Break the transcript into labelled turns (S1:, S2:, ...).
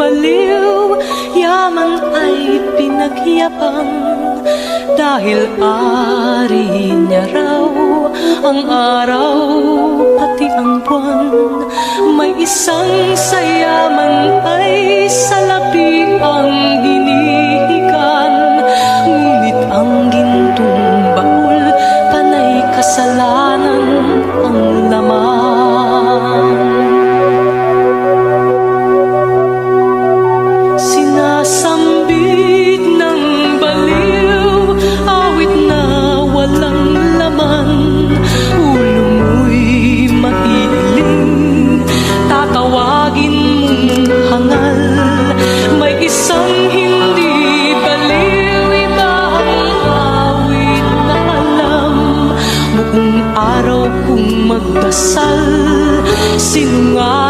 S1: baliw, yaman ay pinagyabang, dahil ari niya raw ang araw pati ang buwan. May isang sayaman ay salapi ang hinihigan, ngunit ang gintong baul panay kasalanan ang laman. Sinasambit ng baliw, awit na walang laman, ulo mo'y mailing, tatawagin mong hangal. May isang hindi baliw, iba ang awit na alam. Buong araw kung magdasal, sinungaling